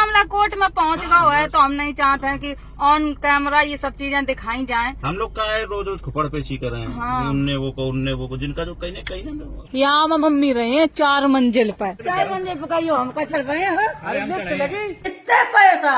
मामला कोर्ट में पहुंच गया है तो हम नहीं चाहते हैं कि ऑन कैमरा ये सब चीजें दिखाई जाएं। हम लोग का है रोज रोज खुपड़ पेशी कर रहे हैं। हाँ। उनने वो को जिनका जो कहीं ना यहाँ मम्मी रही है 4 मंजिल पर। 4 मंजिल पर कहियो हम का चढ़ गए हैं। इतने पैसा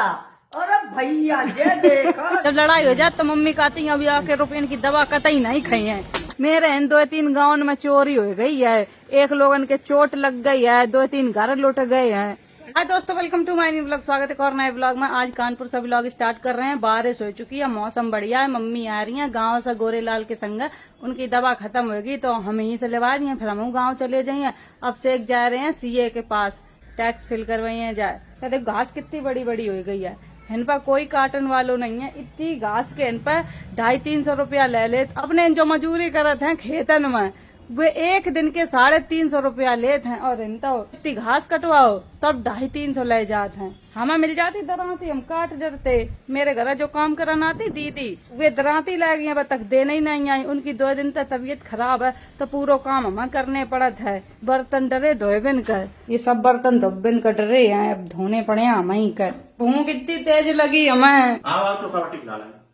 अरे भैया ये देखो। जब लड़ाई हो जाए तो मम्मी कहती है अभी आके रुपये की दवा कतई नहीं खाई है। मेरे 2-3 गाँव में चोरी हो गई है, एक लोगन के चोट लग गई है, 2-3 घर लुट गए हैं। हाय दोस्तों, welcome to my new blog. स्वागत है और नए ब्लॉग में। आज कानपुर से ब्लॉग स्टार्ट कर रहे हैं। बारिश हो चुकी है, मौसम बढ़िया है। मम्मी आ रही है गांव से गोरेलाल के संग। उनकी दवा खत्म होगी तो हम यहीं से लेवा रही हैं, फिर हम गांव चले जाइए। अब से एक जा रहे हैं सीए के पास, टैक्स फिल करवाइए जाए। कहते घास कितनी बड़ी बड़ी हो गई है, इन पर कोई काटन वालों नहीं है। इतनी घास के इन पर 250-300 रुपया ले ले। अपने जो मजूरी करते हैं खेतन में वे एक दिन के 350 रुपया लेते हैं, और इन तो इतनी घास कटवाओ तब 250-300 ले जाते हैं। हमें मिल जाती दराती, हम काट डरते। मेरे घर जो काम करना आती दीदी, वे दराती लग गई, अब तक देने ही नहीं आई। उनकी 2 दिन तक तबीयत खराब है तो पूरा काम हमें करने पड़त है। बर्तन डरे धोबिन कर, ये सब बर्तन धोबिन कर डरे हैं, अब धोने पड़े हमें ही कर। भूख इतनी तेज लगी हमें।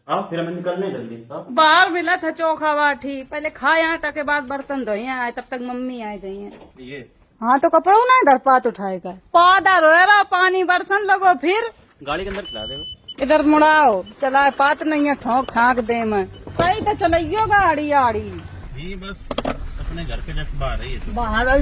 आओ फिर हमें निकलने जल्दी। बाहर मिला था चोखा बाठी, पहले खाए आए ताकि बाद बर्तन धोए आए, तब तक मम्मी आ जाइए। ये हाँ तो कपड़ों ना इधर पात उठाएगा, पौधा रोएगा, पानी बरसन लगो, फिर गाड़ी के अंदर खिला दे। इधर मुड़ाओ, चला पात नहीं है, ठोक ठाक दे मैं सही तो चलाइयो गाड़ी आड़ी। जी बस अपने घर के जस्ट बाहर ही है। बाहर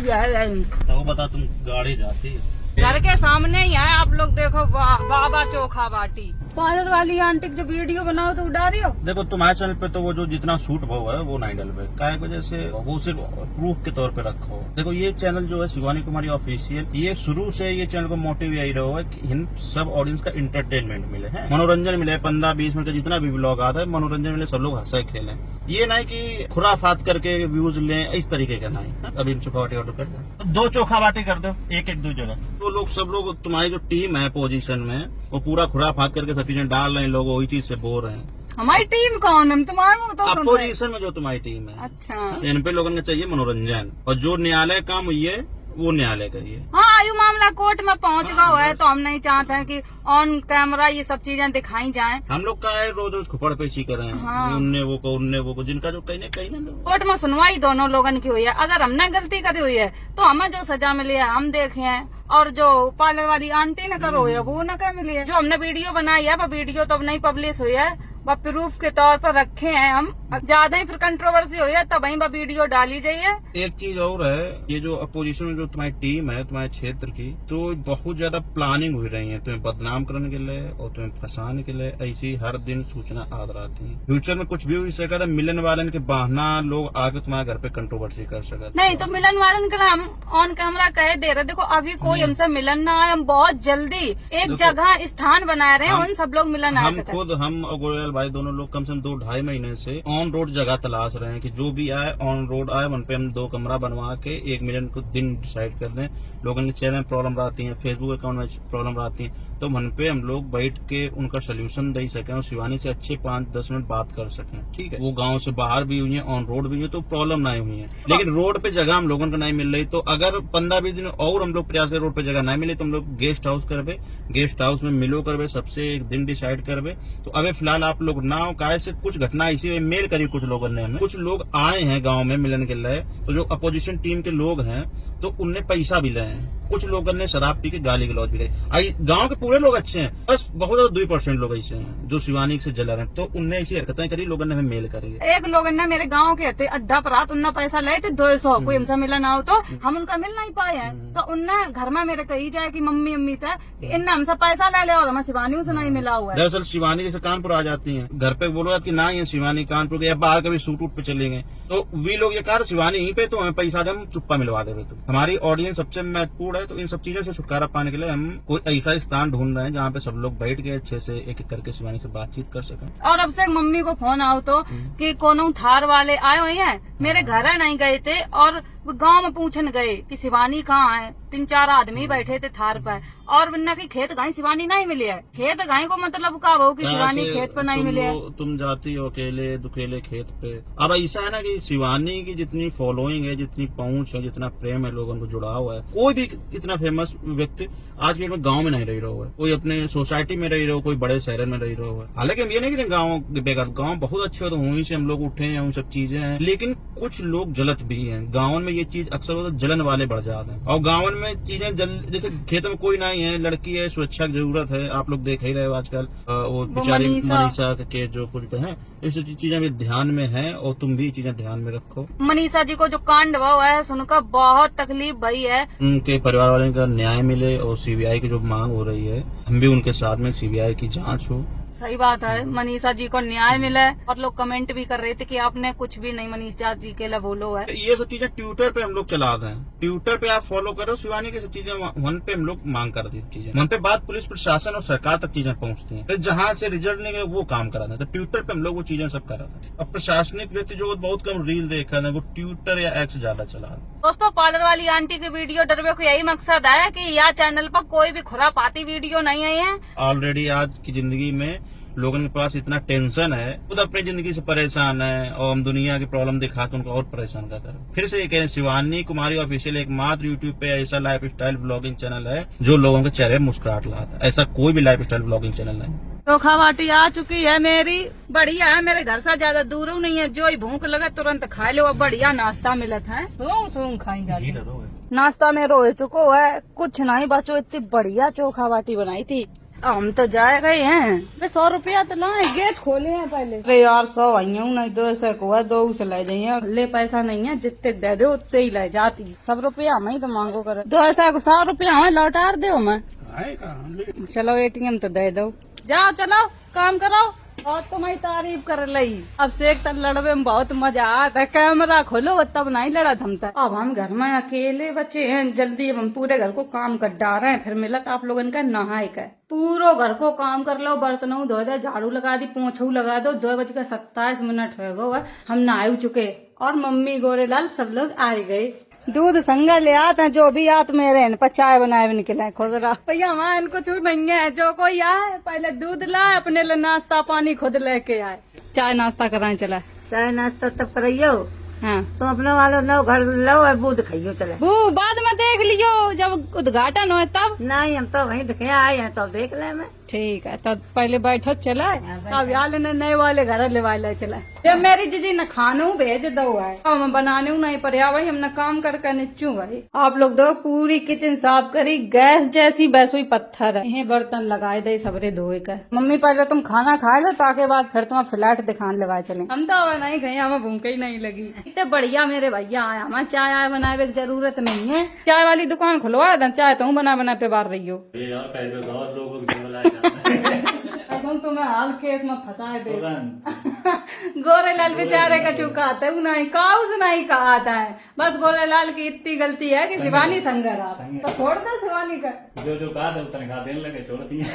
तो बता, तुम गाड़ी जाती है घर के सामने ही है। आप लोग देखो, बाबा चोखा बाटी। पार्लर वाली आंटी जो वीडियो बनाओ तो उड़ा रही हो। देखो तुम्हारे चैनल पे तो वो जो जितना शूट भाव है वो नहीं डल पे काय वजह से वो सिर्फ प्रूफ के तौर पे रखो। देखो ये चैनल जो है शिवानी कुमारी ऑफिशियल, ये शुरू से ये चैनल को मोटिव यही रहा है कि इन सब ऑडियंस का इंटरटेनमेंट मिले है, मनोरंजन मिले। 15-20 मिनट का जितना भी ब्लॉग आता है मनोरंजन मिले, सब लोग हंसे खेले। ये नहीं की खुराफात करके व्यूज लें, इस तरीके का नहीं। अभी चोखा बाटी ऑर्डर कर दो, 2 चोखा बाटी कर दो, एक 2 जगह। तो लोग सब लोग तुम्हारी जो टीम है पोजीशन में वो पूरा खुराफात करके सब चीजें डाल रहे हैं, लोग वही चीज से बोल रहे हैं। हमारी टीम कौन है? तुम्हारी तो अपोजिशन में जो तुम्हारी टीम है। अच्छा, इन पे लोगों को चाहिए मनोरंजन, और जो न्यायालय काम हुई है वो न्यायालय करिए। हाँ, आयु मामला कोर्ट में पहुंच गया है तो हम नहीं चाहते हैं कि ऑन कैमरा ये सब चीजें दिखाई जाएं। हम लोग का है रोज रोज खुपड़ पेशी कर रहे हैं। हाँ। उनने वो को जिनका जो कहीं ना कोर्ट में सुनवाई दोनों लोगों की हुई है। अगर हमने गलती करी हुई है तो हमें जो सजा मिली है हम देखे हैं, और जो पार्लर वाली आंटी ने करो है वो न क्या मिली है। जो हमने वीडियो बनाई है वो वीडियो तो अब नहीं पब्लिश हुई है, वह प्रूफ के तौर पर रखे हैं हम। ज्यादा ही फिर कंट्रोवर्सी हुई है तब वही वीडियो डाली जाइए। एक चीज और है, ये जो अपोजिशन में जो तुम्हारी टीम है तुम्हारे क्षेत्र की, तो बहुत ज्यादा प्लानिंग हुई रही है तुम्हें बदनाम करने के लिए और तुम्हें फंसाने के लिए। ऐसी हर दिन सूचना आद रहती है। फ्यूचर में कुछ भी हो सकता है, मिलन वालन के बहाना लोग आके तुम्हारे घर पे कंट्रोवर्सी कर सकते। नहीं तो मिलन वालन के हम ऑन कैमरा कह दे रहे। देखो अभी कोई हमसे मिलन ना आए, हम बहुत जल्दी एक जगह स्थान बना रहे हैं, उन सब लोग मिलन आ सके। हम और गोरेलाल भाई दोनों लोग कम से कम 2-2.5 महीने से ऑन रोड जगह तलाश रहे हैं कि जो भी आए ऑन रोड आए, उन पे हम 2 कमरा बनवा के 1 मिलियन को दिन डिसाइड कर दें। लोगों के चैनल में प्रॉब्लम रहती है, फेसबुक अकाउंट में प्रॉब्लम रहती है, तो मन पे हम लोग बैठ के उनका सोल्यूशन दे सकें और शिवानी से अच्छे 5-10 मिनट बात कर सकें। ठीक है, वो गाँव से बाहर भी हुई है, ऑन रोड भी हुई, तो प्रॉब्लम नहीं हुई है। लेकिन रोड पे जगह हम लोगों को नहीं मिल रही, तो अगर 15-20 दिन और हम लोग प्रयास करें रोड पे जगह नहीं मिले तो हम लोग गेस्ट हाउस करवे, गेस्ट हाउस में मिलो करवे, सबसे एक दिन डिसाइड करवे। तो अभी फिलहाल आप लोग ना हो, काय से कुछ घटना इसी में मेल करी कुछ लोगों ने हमें। कुछ लोग आए हैं गांव में मिलन के लिए, तो जो अपोजिशन टीम के लोग हैं तो उनने पैसा भी ले हैं। कुछ लोगों ने शराब पी के गाली गलौज भी करी। गांव के पूरे लोग अच्छे हैं, बस बहुत ज्यादा 2% लोग ऐसे हैं जो शिवानी से जला रहे हैं, तो उनने ऐसी हरकतें करी, लोगों ने हमें मेल करी। एक लोग ने मेरे गाँव के थे अड्डा पर रात, उनने पैसा ले थे 200, कोई हमसे मिला ना हो तो हम उनका मिल नहीं पाए हैं। तो उनने घर में मेरे कही जाए की मम्मी अम्मी थे, इनने हमसे पैसा ले लिया और हमें शिवानी से नहीं मिला हुआ है। दरअसल शिवानी जैसे कानपुर आ जाती है, घर पे बोलो कि ना ये शिवानी कानपुर गए, बाहर कभी सूट उट पे चले गए, तो वे लोग ये कहा शिवानी यहीं पे, तो हमें पैसा दे, हम चुप्पा मिलवा देवे। तो हमारी ऑडियंस सबसे महत्वपूर्ण है, तो इन सब चीजों से छुटकारा पाने के लिए हम कोई ऐसा स्थान ढूंढ रहे हैं जहाँ पे सब लोग बैठ के अच्छे से एक एक करके शिवानी से बातचीत कर सकें। और अब से मम्मी को फोन आओ तो कि कोनो थार वाले आए हुए हैं, मेरे घर नहीं गए थे और गांव में पूछन गए कि शिवानी कहाँ है। 3-4 आदमी बैठे थे थार पर, और वरना की खेत गाय शिवानी नहीं मिली है। खेत गाय को मतलब का हो कि शिवानी खेत पर नहीं नहीं मिले है। तुम जाती हो अकेले दुकेले खेत पे। अब ऐसा है ना कि शिवानी की जितनी फॉलोइंग है, जितनी पहुंच है, जितना प्रेम है, लोगों को जुड़ा हुआ है, कोई भी इतना फेमस व्यक्ति आज के डेट में गाँव में नहीं रह रहा है, कोई अपने सोसाइटी में रह रहा हो, कोई बड़े शहर में रह रहा है। हालांकि हम ये नहीं कि गाँव बेकार, गाँव बहुत अच्छे हो, तो वहीं से हम लोग उठे हैं, उन सब चीजें हैं, लेकिन कुछ लोग जलत भी हैं। गाँव में ये चीज अक्सर होता है, जलन वाले बढ़ जाते हैं। और गाँव में चीजें जैसे खेत में कोई नहीं है, लड़की है, सुरक्षा की जरूरत है, आप लोग देख ही रहे हो आजकल वो बेचारी मनीषा के जो कुछ है, ये सब चीजें भी ध्यान में है, और तुम भी चीजें ध्यान में रखो। मनीषा जी को जो कांड हुआ है सुनकर बहुत तकलीफ भई है। उनके परिवार वाले का न्याय मिले और सीबीआई की जो मांग हो रही है, हम भी उनके साथ में सीबीआई की जांच हो। सही बात है, मनीषा जी को न्याय मिला है। और लोग कमेंट भी कर रहे थे कि आपने कुछ भी नहीं मनीषा जी के लिए बोलो है। ये सब चीजें ट्विटर पे हम लोग चलाते हैं, ट्विटर पे आप फॉलो करो शिवानी की सब चीजें, वहाँ पे हम लोग मांग कर दी चीजें, वहाँ पे बात पुलिस प्रशासन और सरकार तक चीजें पहुँचती हैं। जहाँ से रिजल्ट नहीं गए वो काम कराते हैं, तो ट्विटर पे हम लोग वो चीजें सब कराते हैं। अब प्रशासनिक व्यक्ति जो बहुत कम रील देखा है, वो ट्विटर या एक्स ज्यादा चला। दोस्तों, पार्लर वाली आंटी की वीडियो डरवे को यही मकसद है कि यह चैनल पर कोई भी खुरापाती वीडियो नहीं आई है। ऑलरेडी आज की जिंदगी में लोगों के पास इतना टेंशन है, खुद अपनी जिंदगी से परेशान है, और हम दुनिया की प्रॉब्लम दिखा के उनको और परेशान कर करें। फिर से ये कह रहे, शिवानी कुमारी ऑफिशियल एकमात्र यूट्यूब पे ऐसा लाइफ स्टाइल ब्लॉगिंग चैनल है जो लोगों के चेहरे मुस्कुराहट लाता है। ऐसा कोई भी लाइफ स्टाइल ब्लॉगिंग चैनल नहीं। चोखा बाटी आ चुकी है मेरी, बढ़िया है, मेरे घर से ज्यादा दूर नहीं है, जो ही भूख लगे तुरंत खा लो। बढ़िया नाश्ता मिलत है, सूंघ खाई जाती। नाश्ता में रोए चुको है, कुछ नहीं बचो, इतनी बढ़िया चोखा बाटी बनाई थी। हम तो जा रहे हैं, 100 रुपया तो लाए, गेट खोले हैं पहले। अरे यार 100 आई हूँ, नहीं 200 को है, 2 से ले जाइए, ले पैसा नहीं है, जितने दे दो उतने ही ले जाती। 100 रुपया हमें ही तो मांगो करे, 200 को 100 रुपया हमें लौटा दो। मैं चलो ATM तो दे दो, जाओ चलो काम करो। और तुम्हारी तारीफ कर लई, अब से एक तक लड़वे में बहुत मजा आता है। कैमरा खोलो तब नहीं लड़ा थमता। अब हम घर में अकेले बचे हैं, जल्दी अब हम पूरे घर को काम कर डाले हैं, फिर मिलत आप लोगन का नहाए का। पूरो घर को काम कर लो, बर्तनों धो दे, झाड़ू लगा दी, पोंछू लगा दो। 2:27 हो गए, हम नहा चुके और मम्मी गोरेलाल सब लोग आए गए। दूध संगा ले आते हैं, जो भी आत मेरे इन पर चाय बनाए भी निकले खुद रहा भैया। वहाँ इनको कुछ नहीं है, जो कोई आए पहले दूध लाए, अपने लिए नाश्ता पानी खुद लेके आए। चाय नाश्ता कराए चला, चाय नाश्ता तब करियो। हाँ तुम अपने वालों लो घर लो और दूध खाइयो चले। वो बाद में देख लियो जब उद्घाटन हो तब। नहीं हम तो वहीं दिखे आए हैं, तो देख ले मैं। ठीक है, तो पहले बैठो चला, अब यार नए वाले घर ले चला। ये मेरी जीजी न खानू भेज दो है, अब मैं बनाने नहीं पड़े भाई, हमने काम करके निचू भाई। आप लोग दो पूरी किचन साफ करी, गैस जैसी वैसो ही पत्थर है, यही बर्तन लगाए दे सबरे धोए कर। मम्मी पहले तुम खाना खा लो, ताके बाद फिर तुम फ्लैट दिखाने लगा चले। हम तो नहीं गए, हमें भूख ही नहीं लगी। इतने बढ़िया मेरे भैया आया, हमें चाय आए बनाए की जरूरत नहीं है। चाय वाली दुकान खुलवा दे, चाय तुम बना पे बार रही हो। तुम्हें हाल केस में फंसाए दे। गोरेलाल बेचारे का चुका आता है, नहीं काउस नहीं कहा आता है, बस गोरेलाल की इतनी गलती है कि शिवानी संगर आप तो छोड़ दो। शिवानी का जो कहा था उतना खा देने लगे, छोड़ती है।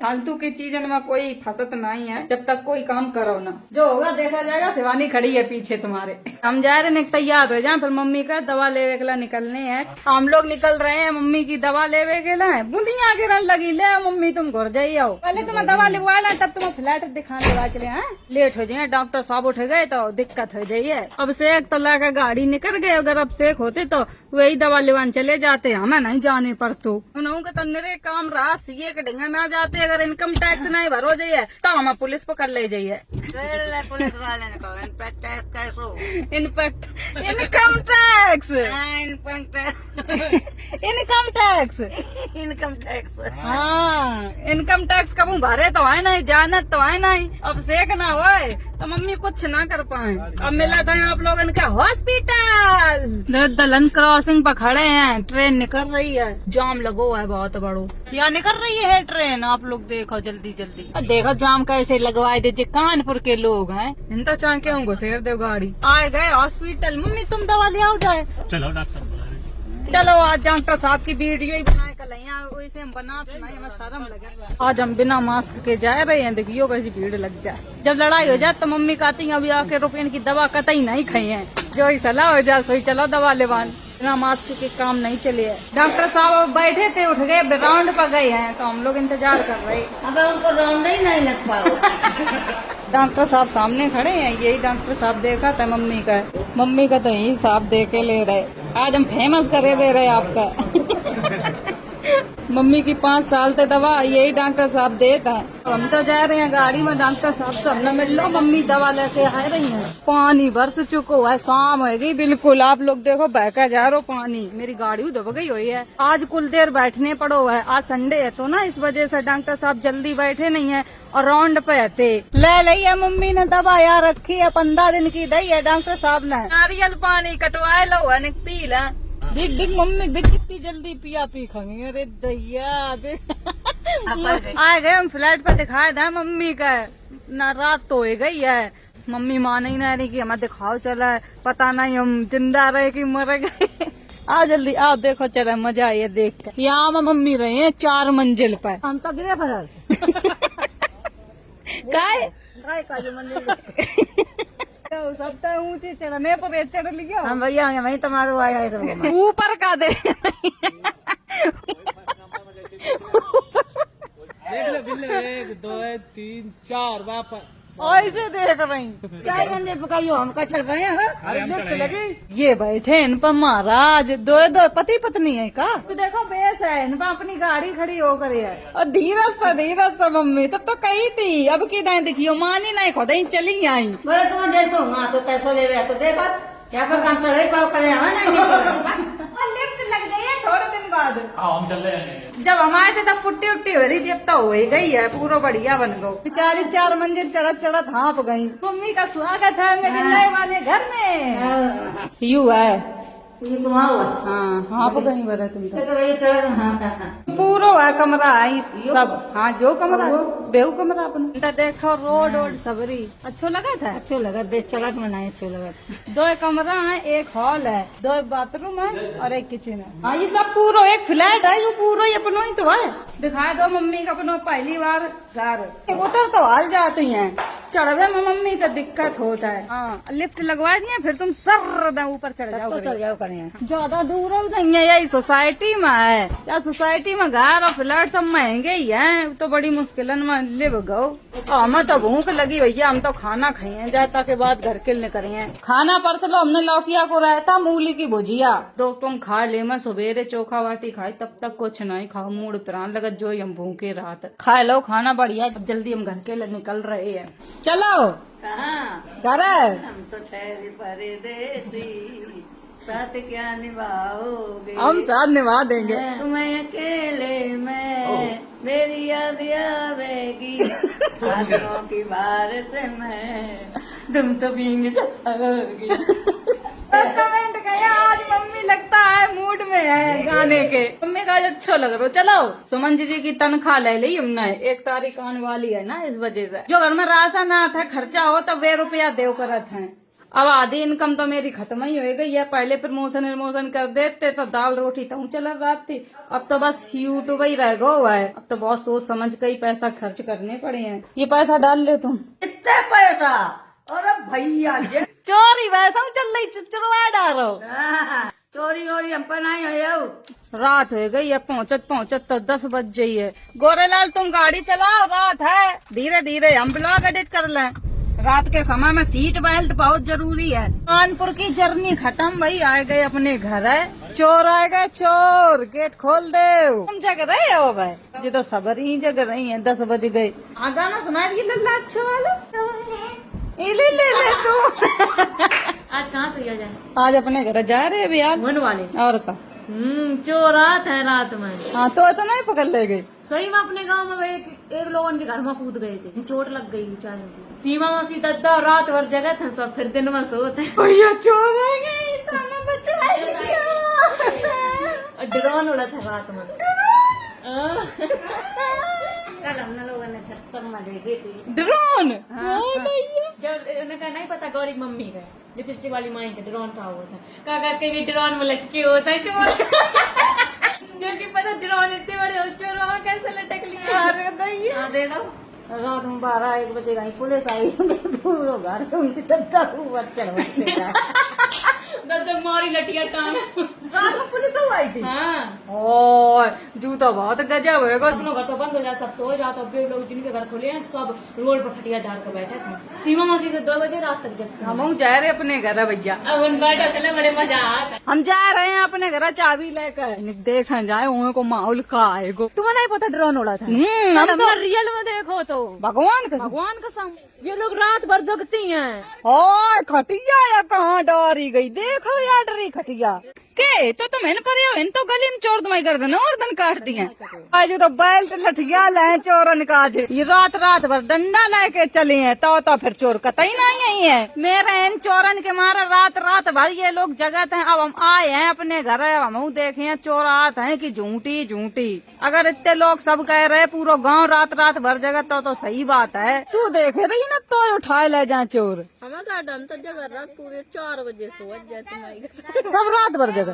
फालतू की चीजन में कोई फसत नहीं है, जब तक कोई काम करो ना, जो होगा देखा जाएगा। शिवानी खड़ी है पीछे तुम्हारे। हम जा रहे हैं, तैयार हो जाए, फिर मम्मी का दवा लेवे के लिए निकलने हैं। हम लोग निकल रहे हैं मम्मी की दवा लेवे के लिए। बुनिया गिरन लगी, ले मम्मी तुम घर जाइए आओ, पहले तुम्हें दवा लिखवा ला, तब तुम्हें फ्लैट दिखाने लगा चले हैं। लेट हो जाए, डॉक्टर साहब उठ गए तो दिक्कत हो जाइए। अब सेक तो लाकर गाड़ी निकल गए, अगर अब सेक होते तो वही दवा लेवान चले जाते, हमें नहीं जाने पर। तो उन्होंने तो निरे काम रहा, सीए के ढंगा में आ जाते। अगर इनकम टैक्स नहीं भरो जाइए तो हम पुलिस पकड़ ले जाइए। पुलिस वाले ने कहा इनकम टैक्स कैसो, in fact income tax income tax हाँ, इनकम टैक्स कब भरे तो है नहीं, जानत तो है नहीं। अब सेक ना होए तो मम्मी कुछ ना कर पाए। अब मिला था आप लोगन का हॉस्पिटल। दलन क्रॉसिंग पर खड़े हैं, ट्रेन निकल रही है, जाम लगो है बहुत बड़ो। या निकल रही है ट्रेन, आप लोग देखो जल्दी जल्दी। देखो जाम कैसे लगवाए दे, कानपुर के लोग हैं, इन तो चाह के घुसेर दो गाड़ी। आए गए हॉस्पिटल, मम्मी तुम दवा ले आओ जाए। चलो डॉक्टर साहब, चलो आज डॉक्टर साहब की वीडियो ही बनाए कल, वैसे हम बना तो नहीं, हमें शर्म लगे। आज हम बिना मास्क के जा रहे हैं, देखियो कैसी भीड़ लग जाए। जब लड़ाई हो जाए तो मम्मी कहती है अभी आके रुपये की दवा कतई नहीं खाई है, जो ही सलाह हो जाए सोई चलो दवा लेवान। बिना मास्क के काम नहीं चले है। डॉक्टर साहब अब बैठे थे, उठ गए, राउंड पर गए हैं, तो हम लोग इंतजार कर रहे हैं। अब उनको राउंड ही नहीं लग पाओ। डॉक्टर साहब सामने खड़े हैं, यही डॉक्टर साहब देखा था मम्मी का तो यही साहब दे के ले रहे। आज हम फेमस करे दे रहे आपका। मम्मी की 5 साल से दवा यही डॉक्टर साहब देता है। हम तो जा रहे हैं गाड़ी में, डॉक्टर साहब से हमने मिल लो, मम्मी दवा लेके आ रही है। पानी बरस चुको है, शाम हो गई बिल्कुल। आप लोग देखो बहका जा रहा पानी, मेरी गाड़ी दब गई हुई है। आज कुल देर बैठने पड़ो है, आज संडे है तो ना, इस वजह से डॉक्टर साहब जल्दी बैठे नहीं है और राउंड पे थे। ले लिया मम्मी ने दवा यार रखी है, 15 दिन की दी है डॉक्टर साहब ने। नारियल पानी कटवाए लो है, पी ला। दिख दिख मम्मी दिख कितनी जल्दी पिया पी खाएंगे। अरे दैया आ गए हम फ्लैट पर, दिखाए था मम्मी का ना, रात तो हो गई है। मम्मी मान ही नहीं रही कि हमें दिखाओ चला है, पता नहीं हम जिंदा रहे कि मर गए। आ जल्दी आओ, देखो चला, मजा आई है देख कर। यहाँ में मम्मी रहे हैं 4 मंजिल पर, हम तो गिरे फरल। काय का जो मंजिल सबसे ऊंची चढ़ने पर चढ़ लिया हम भैया वही तुम्हारो आया है तो ऊपर का दे। देख लो बिल्ले 1 2 3 4 वापस ऐसे देख रही। 4 मंजिल पकाइयो हमका चढ़ गए हैं। अरे लिफ्ट लगी। ये बैठे इन पर महाराज, दो पति पत्नी है का? तो देखो बेस है, इन पर अपनी गाड़ी खड़ी हो कर है। और धीरज से मम्मी तब तो कही थी, अब की दाएं दिखियो, मानी नहीं खुद ही चली आई। बोले तुम जैसो ना तो तैसो ले रहे तो देखो क्या पर काम चढ़े पाओ करे नहीं और लिफ्ट लग गई है थोड़े दिन बाद। हाँ हम चल रहे हैं। जब हम आए थे तब पुट्टी उट्टी हो रही थी, अब तो हो ही गई है, पूरा बढ़िया बन गो। बेचारी 4 मंजिल चढ़त हाँप गई। मम्मी का स्वागत है मेरे नए वाले घर में। यू है हाँ हाँप गई बड़ा तुम तो। पूरा है कमरा है सब, हाँ जो कमरा बेहू कमरा अपना। देखो रोड सबरी अच्छो लगा था, अच्छो लगा देख चढ़त में नहीं अच्छो लगा। 2 कमरा है, 1 हॉल है, 2 बाथरूम है और 1 किचन है। हाँ ये सब पूरा एक फ्लैट है, ये पूरा ही अपनो ही तो है। दिखाए दो मम्मी का अपनो पहली बार घर। उतर तो हाल जाती हैं, चढ़वे में मम्मी का दिक्कत होता है। हाँ लिफ्ट लगवा दिए, फिर तुम सर ऊपर चढ़ जाओ करे। ज्यादा दूर नहीं है, यही सोसाइटी में है। या सोसाइटी में घर और फ्लैट सब महंगे ही हैं, तो बड़ी मुश्किल में लिव गो। हमें तो भूख लगी भैया, हम तो खाना खाइए जाता के बाद घर के लिए करिए। खाना परसलो हमने लौकिया को रहता, मूली की भुजिया। दोस्तों हम खा ले, मैं सवेरे चोखा बाटी खाई, तब तक कुछ नहीं खाओ, मूड प्राण लगत जो हम भूखे रात। खा लो खाना बढ़िया, जल्दी हम घर के लिए निकल रहे हैं। चलो कहाँ घर हम तो ठहरे परदेसी, साथ क्या निभाओगे? हम साथ निभा देंगे। तुम्हें अकेले में मेरी याद आवेगी, आदरों की बारिश में तुम तो भीग जाओगी। कमेंट किया आज मम्मी लगता है मूड में है गाने के। मम्मी का आज अच्छा लग रहा। चलो सुमन जी की तनख्वाह ले ली हमने, 1 तारीख आने वाली है ना, इस वजह से जो घर में राशन आता है खर्चा हो तो 2 रुपया देव करत है। अब आधी इनकम तो मेरी खत्म ही हो गई है। पहले प्रमोशन कर देते तो दाल रोटी तो चला रात थी, अब तो बस यूट्यूब ही रह गो हुआ है। अब तो बहुत सोच समझ के ही पैसा खर्च करने पड़े हैं। ये पैसा डाल ले तुम। इतने पैसा? अरे भैया ये चोरी वैसा चल रही, चुरवा डालो। चोरी वोरी हम पर नहीं हो। रात हो गई है, पहुंचत तो 10 बज गई है। गोरेलाल तुम गाड़ी चलाओ, रात है, धीरे धीरे हम ब्लॉग एडिट कर लें। रात के समय में सीट बेल्ट बहुत जरूरी है। कानपुर की जर्नी खत्म, वही आ गए अपने घर है। चोर आ गए, चोर गेट खोल दे। तुम जग रहे हो भाई? ये तो सबर ही जग रही है, 10 बज गए। गाना सुना दिए लल्ला अच्छो वाला, ले तू। आज कहाँ से जाए? आज अपने घर जा रहे हैं यार, वन वाले। और का चोर रात है, रात में। हाँ तो नहीं पकड़ ले गई। सही में अपने गांव में एक लोगों के घर में कूद गए थे, चोट लग गई बेचारे को। सीमा मौसी दद्दा रात भर जगह था सब, फिर दिन में सोते। भैया चोर आ गए, ड्रोन उड़ा था रात में। कल हम लोगों ने 76 में देखे थे ड्रोन। जब उन्हें कहा नहीं पता, गौरी मम्मी का लिपस्टिक वाली माई का ड्रोन कहा हुआ था, कहा के भी ड्रोन में लटके होता है चोर। क्योंकि पता ड्रोन इतने बड़े हो, चोर वहाँ कैसे लटक लिया। अरे दैया दे दो। रात में 12-1 बजे गई पुलिस आई, पूरा घर उनकी दद्दा ऊपर चढ़ दद्दक मारी लटिया टांग। रात में पुलिस वो आई थी। हाँ और जूता बहुत गजब है। अपना घर तो बंद हो जाए, सब सो जाओ, तो अब लोग जिनके घर खुले हैं सब रोड पर खटिया डाल कर बैठे थे। सीमा मौसी से 2 बजे रात तक जगते हैं। हम जा रहे अपने घर है भैया। अब उन बैठो चले, बड़े मजा आता है। हम जा रहे हैं अपने घर चाबी लेकर, देखा जाए उन्हें को माहौल का आएगो। तुम्हें नहीं पता ड्रोन उड़ा था? हम तो रियल में देखो तो भगवान कसम ये लोग रात भर जगती हैं। और खटिया या कहाँ डरी गई, देखो यार डरी खटिया के तो तुम इन तो गली में चोर तुम्हारी कर देना और दिन काट दिए। आज तो बेल्ट लठिया ले चोरन का आज ये रात भर डंडा लेके चले हैं, तो फिर चोर कतई नहीं है। मेरे इन चोरन के मारे रात भर ये लोग जगत हैं। अब हम आए हैं अपने घर, हम देखे हैं चोर आते हैं कि झूठी। अगर इतने लोग सब कह रहे पूरा गांव रात भर जगत तो सही बात है। तू देखे रही ना तो उठाए ले जाए चोर। हमें गार्डन तो जगह रात पूरे 4 बजे सो जाए। सब रात भर जगत।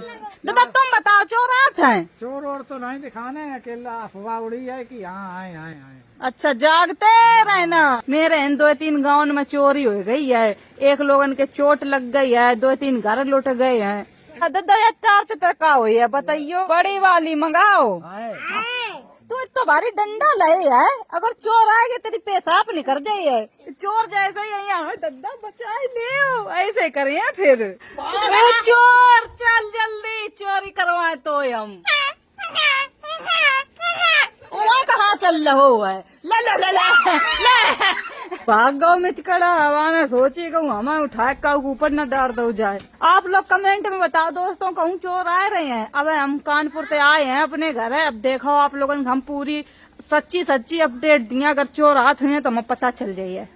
दादा तुम बताओ चोर आते हैं? चोर और तो नहीं दिखाने, अकेला अफवाह उड़ी है कि हाँ आए। अच्छा जागते रहना। मेरे इन 2-3 गाँव में चोरी हो गई है, एक लोगन के चोट लग गई है, 2-3 घर लुट गए हैं। दादा यार टार्च तक का हुई है बताइयो, बड़ी वाली मंगाओ। तू तो भारी डंडा लए है, अगर चोर आएगा तेरी पेशाब निकल जाए। चोर जैसे ही हमें दद्दा बचाए ले, ऐसे करे फिर। ओ चोर चल जल्दी चोरी करवाए तो हम। कहाँ चल रहो है? ला भाग गाँव में चकड़ा हवा में सोची कहूँ हमें उठाए का ऊपर न डार दो जाए। आप लोग कमेंट में बताओ दोस्तों, कहूँ चोर आ रहे हैं। अब हम कानपुर से आए हैं अपने घर है, अब देखो आप लोगों ने हम पूरी सच्ची अपडेट दिया। अगर चोर हाथ हुए तो हमें पता चल जाइए।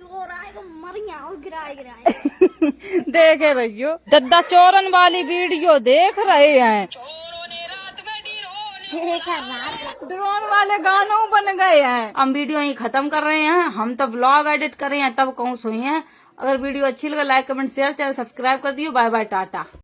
देखे भैया दद्दा चोरन वाली वीडियो देख रहे हैं। ड्रोन वाले गानों बन गए हैं। हम वीडियो यही खत्म कर रहे हैं, हम तो व्लॉग एडिट कर रहे हैं तब कहूँ सोई हैं। अगर वीडियो अच्छी लगे like comment share channel subscribe कर दियो। Bye bye Tata.